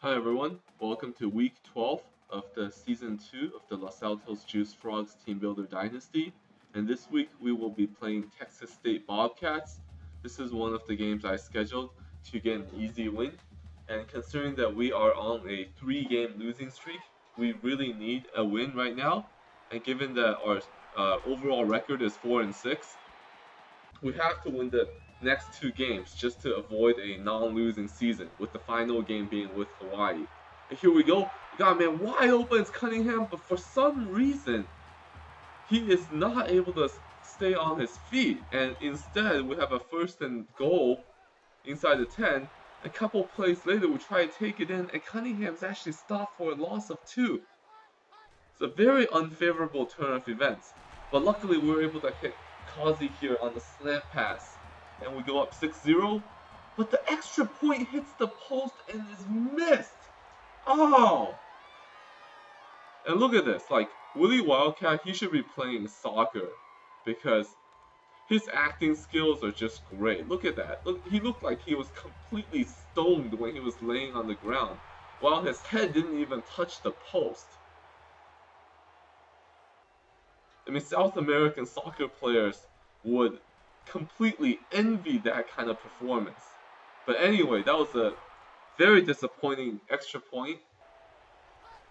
Hi everyone, welcome to week 12 of the season 2 of the Los Altos Juice Frogs Teambuilder Dynasty, and this week we will be playing Texas State Bobcats. This is one of the games I scheduled to get an easy win, and considering that we are on a 3-game losing streak, we really need a win right now, and given that our overall record is 4-6, we have to win the next 2 games just to avoid a non-losing season, with the final game being with Hawaii. And here we go. We got a man wide open. It's Cunningham, but for some reason, he is not able to stay on his feet. And instead, we have a 1st and goal inside the 10. A couple plays later, we try to take it in, and Cunningham's actually stopped for a loss of 2. It's a very unfavorable turn of events. But luckily, we were able to hit Kazi here on the slant pass, and we go up 6-0, but the extra point hits the post and is missed. Oh! And look at this, like, Willie Wildcat, he should be playing soccer, because his acting skills are just great. Look at that. Look, he looked like he was completely stoned when he was laying on the ground, while his head didn't even touch the post. I mean, South American soccer players would completely envy that kind of performance. But anyway, that was a very disappointing extra point.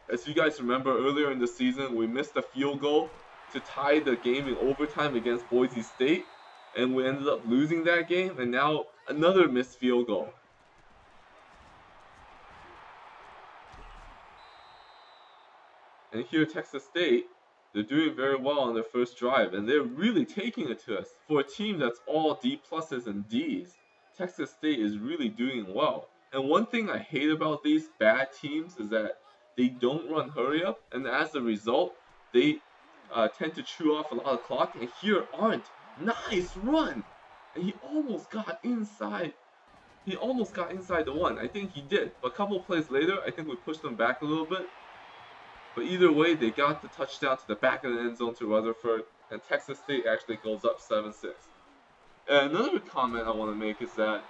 As you guys remember, earlier in the season, we missed a field goal to tie the game in overtime against Boise State, and we ended up losing that game, and now another missed field goal. And here, Texas State, they're doing very well on their first drive, and they're really taking it to us. For a team that's all D pluses and Ds, Texas State is really doing well. And one thing I hate about these bad teams is that they don't run hurry up, and as a result, they tend to chew off a lot of clock. And here, Arndt, nice run! And he almost got inside. He almost got inside the 1. I think he did. But a couple plays later, I think we pushed them back a little bit. But either way, they got the touchdown to the back of the end zone to Rutherford, and Texas State actually goes up 7-6. And another comment I want to make is that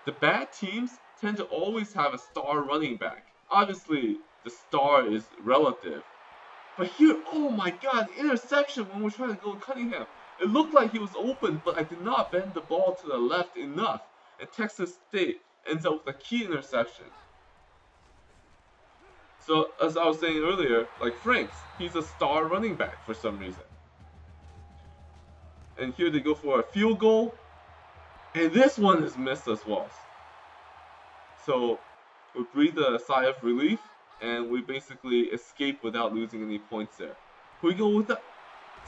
the bad teams tend to always have a star running back. Obviously, the star is relative. But here, oh my god, interception when we're trying to go to Cunningham. It looked like he was open, but I did not bend the ball to the left enough. And Texas State ends up with a key interception. So, as I was saying earlier, like Franks, he's a star running back for some reason. And here they go for a field goal, and this one is missed as well. So, we breathe a sigh of relief, and we basically escape without losing any points there. We go with the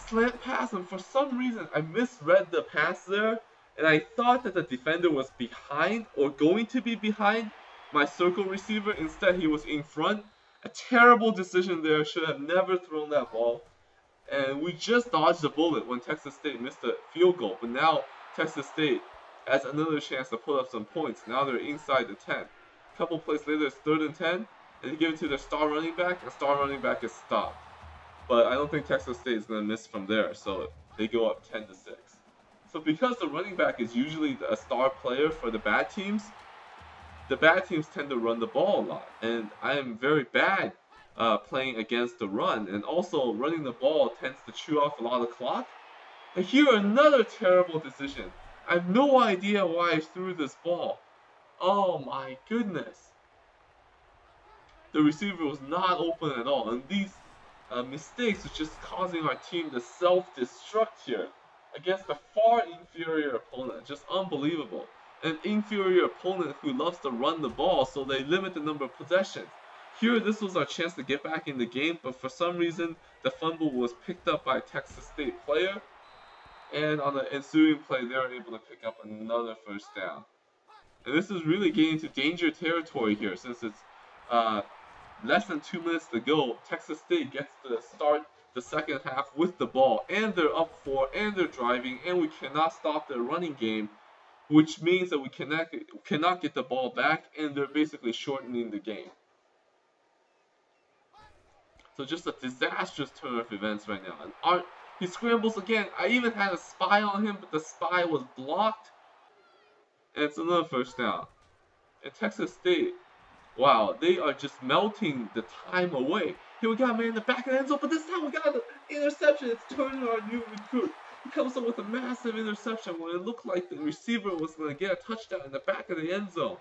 slant pass, and for some reason, I misread the pass there, and I thought that the defender was behind, or going to be behind, my circle receiver. Instead, he was in front. A terrible decision there, should have never thrown that ball. And we just dodged the bullet when Texas State missed a field goal. But now Texas State has another chance to put up some points. Now they're inside the 10. A couple plays later, it's 3rd and 10. And they give it to their star running back, and star running back is stopped. But I don't think Texas State is going to miss from there. So they go up 10-6. So because the running back is usually a star player for the bad teams tend to run the ball a lot, and I am very bad playing against the run, and also running the ball tends to chew off a lot of clock. And here, another terrible decision. I have no idea why I threw this ball. Oh my goodness. The receiver was not open at all, and these mistakes are just causing our team to self-destruct here against a far inferior opponent. Just unbelievable. An inferior opponent who loves to run the ball, so they limit the number of possessions. Here, this was our chance to get back in the game, but for some reason, the fumble was picked up by a Texas State player, and on the ensuing play, they were able to pick up another 1st down. And this is really getting into danger territory here, since it's less than 2 minutes to go. Texas State gets to start the second half with the ball, and they're up 4, and they're driving, and we cannot stop their running game, which means that we cannot get the ball back, and they're basically shortening the game. So just a disastrous turn of events right now. And he scrambles again. I even had a spy on him, but the spy was blocked. And it's another 1st down. And Texas State Wow, they are just melting the time away. Here we got a man in the back of the end zone, but this time we got the interception. It's Turner, our new recruit. He comes up with a massive interception when it looked like the receiver was going to get a touchdown in the back of the end zone.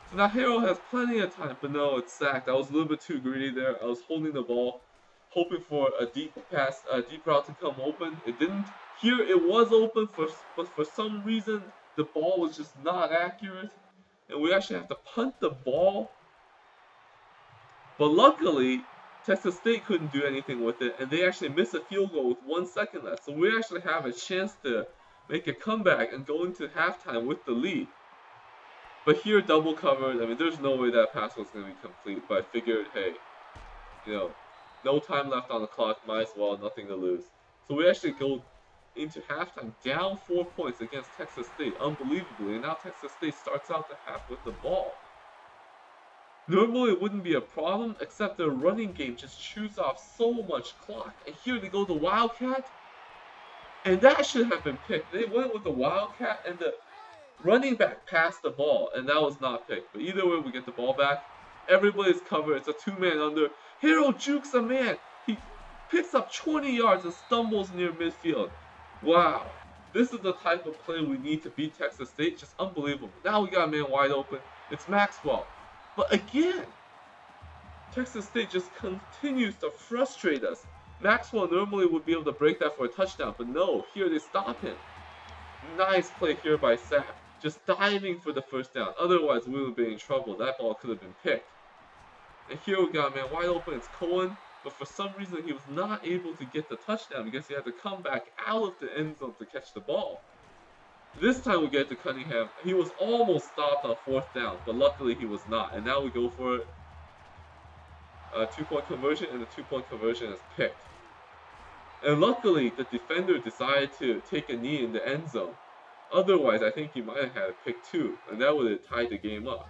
So now Harrell has plenty of time, but no, it's sacked. I was a little bit too greedy there. I was holding the ball, hoping for a deep pass, a deep route to come open. It didn't. Here it was open, but for some reason the ball was just not accurate, and we actually have to punt the ball. But luckily, Texas State couldn't do anything with it, and they actually missed a field goal with 1 second left. So we actually have a chance to make a comeback and go into halftime with the lead. But here, double covered. I mean, there's no way that pass was going to be complete. But I figured, hey, no time left on the clock. Might as well, nothing to lose. So we actually go into halftime down 4 points against Texas State, unbelievably. And now Texas State starts out the half with the ball. Normally it wouldn't be a problem, except their running game just chews off so much clock. And here they go the Wildcat, and that should have been picked. They went with the Wildcat, and the running back passed the ball, and that was not picked. But either way, we get the ball back. Everybody's covered. It's a two-man under. Hero jukes a man. He picks up 20 yards and stumbles near midfield. Wow. This is the type of play we need to beat Texas State. Just unbelievable. Now we got a man wide open. It's Maxwell. But again, Texas State just continues to frustrate us. Maxwell normally would be able to break that for a touchdown, but no, here they stop him. Nice play here by Sapp, just diving for the first down. Otherwise, we would be in trouble. That ball could have been picked. And here we got a man wide open. It's Cohen, but for some reason he was not able to get the touchdown because he had to come back out of the end zone to catch the ball. This time we get to Cunningham. He was almost stopped on 4th down, but luckily he was not. And now we go for it. A 2-point conversion, and the 2-point conversion is picked. And luckily, the defender decided to take a knee in the end zone. Otherwise, I think he might have had a pick 2, and that would have tied the game up.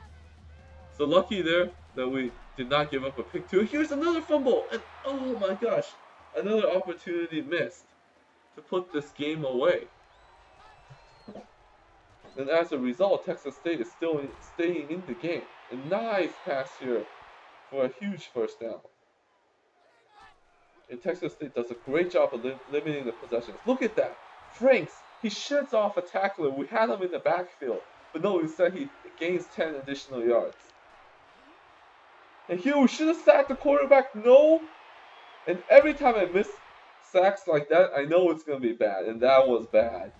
So lucky there that we did not give up a pick 2. Here's another fumble, and oh my gosh, another opportunity missed to put this game away. And as a result, Texas State is still staying in the game. A nice pass here for a huge first down. And Texas State does a great job of limiting the possessions. Look at that. Franks, he sheds off a tackler. We had him in the backfield. But no, instead he gains 10 additional yards. And here we should have sacked the quarterback. No. And every time I miss sacks like that, I know it's going to be bad. And that was bad.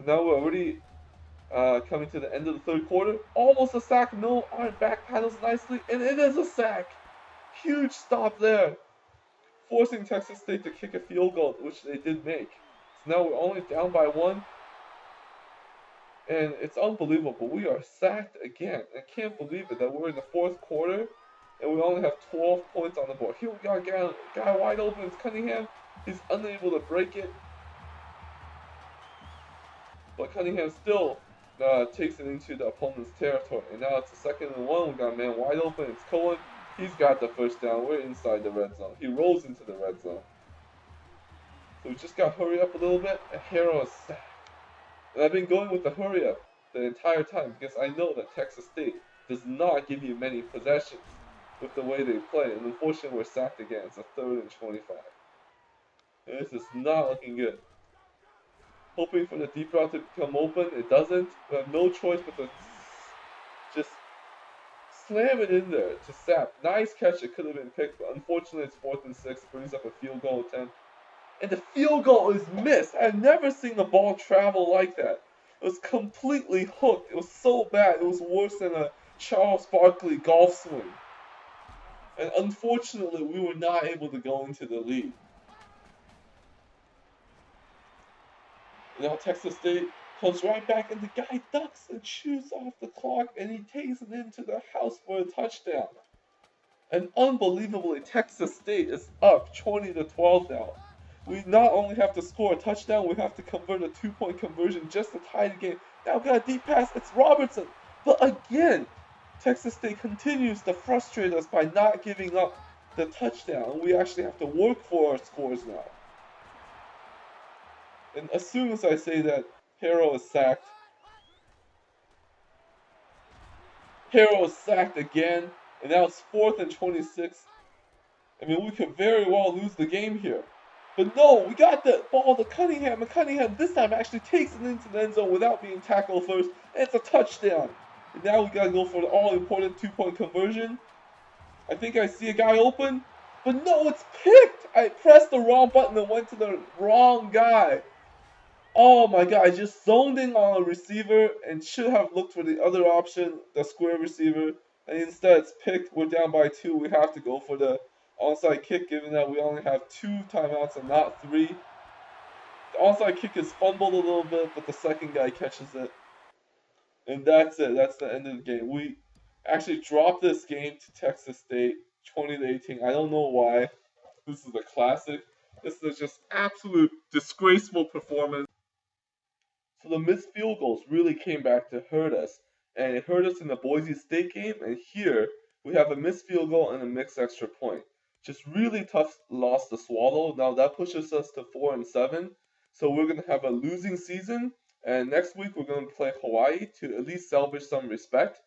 Now we're already coming to the end of the 3rd quarter. Almost a sack. No, Arn back paddles nicely. And it is a sack. Huge stop there. Forcing Texas State to kick a field goal, which they did make. So now we're only down by 1. And it's unbelievable. We are sacked again. I can't believe it that we're in the 4th quarter and we only have 12 points on the board. Here we got a guy wide open. It's Cunningham. He's unable to break it. But Cunningham still takes it into the opponent's territory. And now it's a 2nd and 1. We got a man wide open. It's Cohen. He's got the first down. We're inside the red zone. He rolls into the red zone. So we just got to hurry up a little bit. And Harrell is sacked. And I've been going with the hurry up the entire time because I know that Texas State does not give you many possessions with the way they play. And unfortunately, we're sacked again. It's a 3rd and 25. And this is not looking good. Hoping for the deep route to come open. It doesn't. We have no choice but to just slam it in there to Sapp. Nice catch. It could have been picked, but unfortunately it's 4th and 6. Brings up a field goal attempt. And the field goal is missed. I've never seen the ball travel like that. It was completely hooked. It was so bad. It was worse than a Charles Barkley golf swing. And unfortunately, we were not able to go into the lead. Now Texas State comes right back, and the guy ducks and chews off the clock, and he takes it into the house for a touchdown. And unbelievably, Texas State is up 20-12 now. We not only have to score a touchdown, we have to convert a 2-point conversion just to tie the game. Now we got a deep pass, it's Robertson. But again, Texas State continues to frustrate us by not giving up the touchdown. We actually have to work for our scores now. And as soon as I say that, Harrell is sacked. Harrell is sacked again, and now it's 4th and 26. I mean, we could very well lose the game here. But no, we got the ball to Cunningham, and Cunningham this time actually takes it into the end zone without being tackled first, and it's a touchdown. And now we gotta go for the all-important 2-point conversion. I think I see a guy open, but no, it's picked! I pressed the wrong button and went to the wrong guy. Oh my god, I just zoned in on a receiver and should have looked for the other option, the square receiver, and instead it's picked. We're down by 2. We have to go for the onside kick, given that we only have 2 timeouts and not 3. The onside kick is fumbled a little bit, but the second guy catches it. And that's it. That's the end of the game. We actually dropped this game to Texas State, 20-18. I don't know why. This is a classic. This is just absolute disgraceful performance. So the missed field goals really came back to hurt us. And it hurt us in the Boise State game. And here we have a missed field goal and a mixed extra point. Just really tough loss to swallow. Now that pushes us to 4-7. So we're going to have a losing season. And next week we're going to play Hawaii to at least salvage some respect.